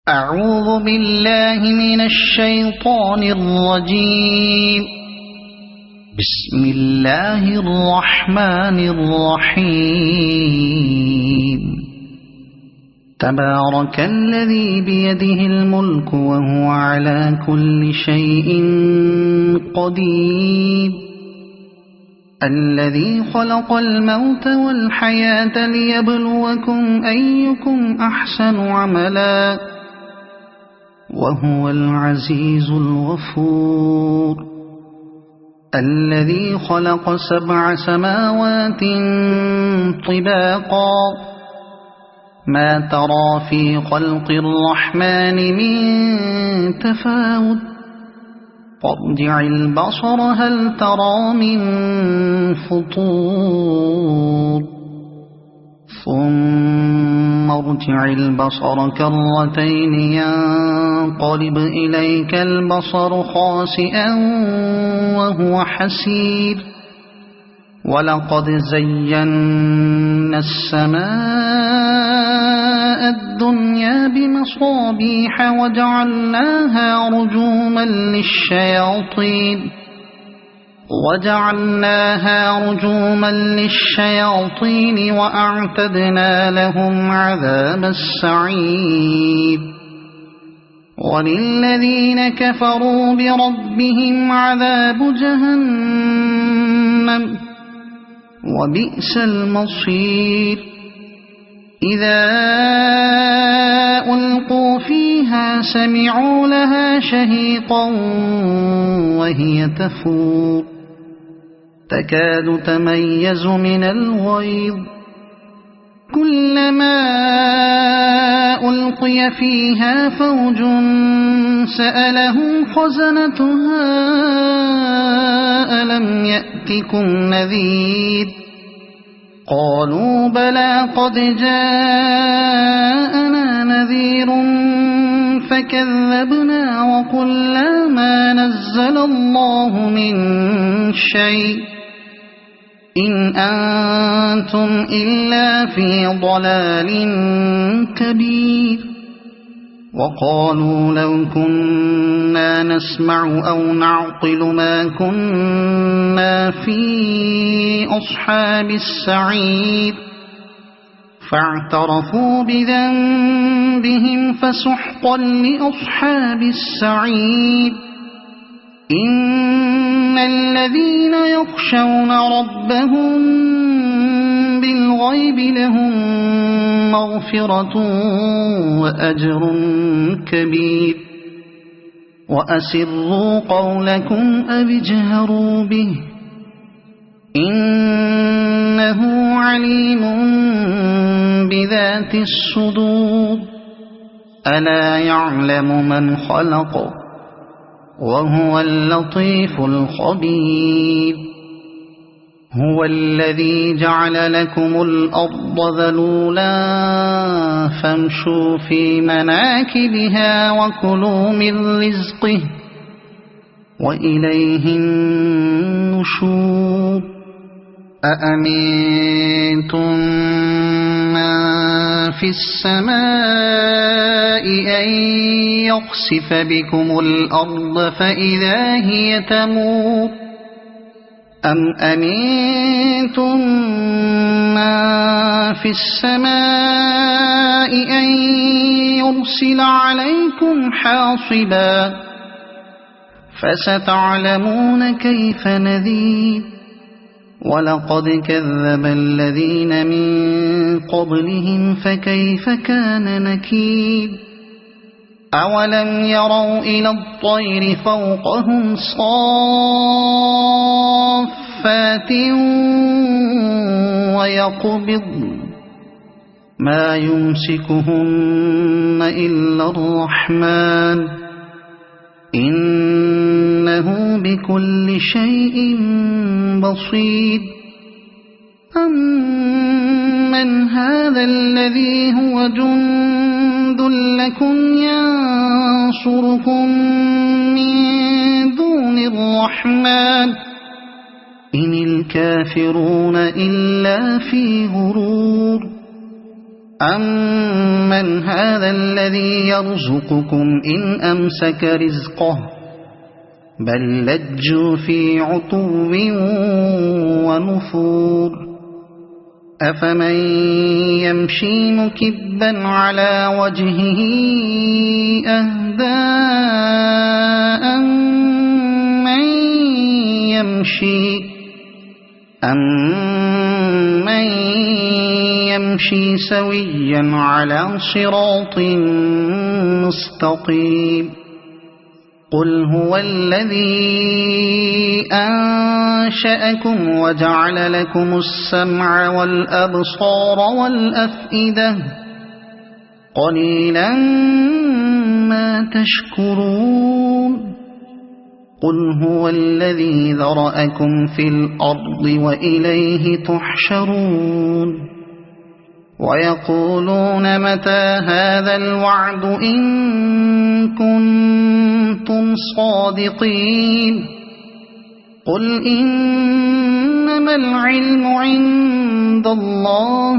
أعوذ بالله من الشيطان الرجيم. بسم الله الرحمن الرحيم. تبارك الذي بيده الملك وهو على كل شيء قدير. الذي خلق الموت والحياة ليبلوكم أيكم أحسن عملا وهو العزيز الغفور. الذي خلق 7 سماوات طباقا ما ترى في خلق الرحمن من تفاوت فارجع البصر هل ترى من فطور ثم ارجع البصر كرتين ينقلب إليك البصر خاسئا وهو حسير. ولقد زينا السماء الدنيا بمصابيح وجعلناها رجوما للشياطين وأعتدنا لهم عذاب السعير. وللذين كفروا بربهم عذاب جهنم وبئس المصير. إذا ألقوا فيها سمعوا لها شهيقا وهي تفور تكاد تميز من الغيظ. كلما ألقي فيها فوج سألهم خزنتها ألم يأتكم نذير قالوا بلى قد جاءنا نذير فكذبنا وقلنا ما نزل الله من شيء إن أنتم إلا في ضلال كبير. وقالوا لو كنا نسمع أو نعقل ما كنا في أصحاب السعير فاعترفوا بذنبهم فسحقا لأصحاب السعير. إن الذين يخشون ربهم بالغيب لهم مغفرة وأجر كبير. وأسروا قولكم أو اجهروا به إنه عليم بذات الصدور. ألا يعلم من خلق وهو اللطيف الخبير. هو الذي جعل لكم الأرض ذلولا فامشوا في مناكبها وكلوا من رزقه وإليه النشور. أأمنتم من في السماء أن يخسف بكم الأرض فإذا هي تمور أم أمنتم من في السماء أن يرسل عليكم حاصبا فستعلمون كيف نذير. ولقد كذب الذين من قبلهم فكيف كان نكير. أولم يروا إلى الطير فوقهم صافات ويقبضن ما يمسكهن إلا الرحمن إنه بكل شيء بصير. أمن هذا الذي هو جند لكم ينصركم من دون الرحمن إن الكافرون إلا في غرور. أَمَّنْ هَذَا الَّذِي يَرْزُقُكُمْ إِنْ أَمْسَكَ رِزْقَهُ بَل لَّجُّوا فِي عُتُوٍّ وَنُفُورٍ أَفَمَن يَمْشِي مُكِبًّا عَلَى وَجْهِهِ أَهْدَىٰ أَمَّن يَمْشِي سَوِيًّا عَلَى صِرَاطٍ مُّسْتَقِيمٍ قُلْ هُوَ الَّذِي أَنشَأَكُمْ وَجَعَلَ لَكُمُ السَّمْعَ وَالْأَبْصَارَ وَالْأَفْئِدَةَ قَلِيلًا مَّا تَشْكُرُونَ قُلْ هُوَ الَّذِي ذَرَأَكُمْ فِي الْأَرْضِ وَإِلَيْهِ تُحْشَرُونَ وَيَقُولُونَ مَتَىٰ هَٰذَا الْوَعْدُ إِن كُنتُمْ صَادِقِينَ قُلْ إِنَّمَا الْعِلْمُ عِندَ اللَّهِ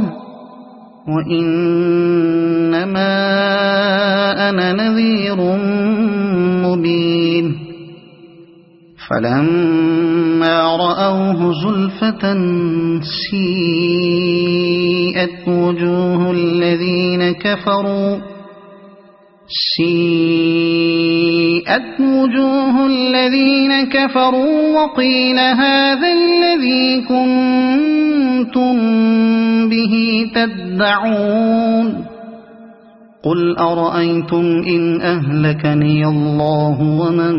وَإِنَّمَا أَنَا نَذِيرٌ مُّبِينٌ فَلَمَّا رَأَوْهُ زُلْفَةً سِيئَتْ وُجُوهُ الَّذِينَ كَفَرُوا وَقِيلَ هَٰذَا الَّذِي كُنتُم بِهِ تَدَّعُونَ قُلْ أَرَأَيْتُمْ إِنْ أَهْلَكَنِيَ اللَّهُ وَمَن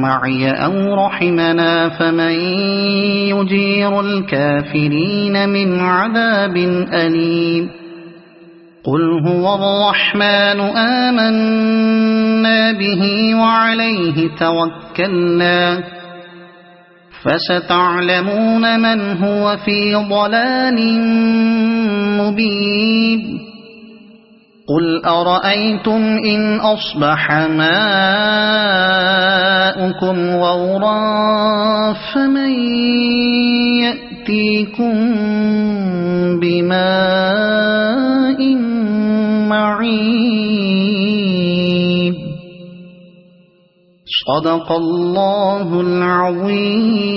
مَّعِيَ أَوْ رَحِمَنَا فَمَن يُجِيرُ الْكَافِرِينَ مِنْ عَذَابٍ أَلِيمٍ قُلْ هُوَ الرَّحْمَٰنُ آمَنَّا بِهِ وَعَلَيْهِ تَوَكَّلْنَا فَسَتَعْلَمُونَ مَنْ هُوَ فِي ضَلَالٍ مُّبِينٍ قُلْ أَرَأَيْتُمْ إِنْ أَصْبَحَ مَاؤُكُمْ غَوْرًا فَمَن يَأْتِيكُم بِمَاءٍ مَّعِينٍ صَدَقَ اللَّهُ الْعَظِيمُ.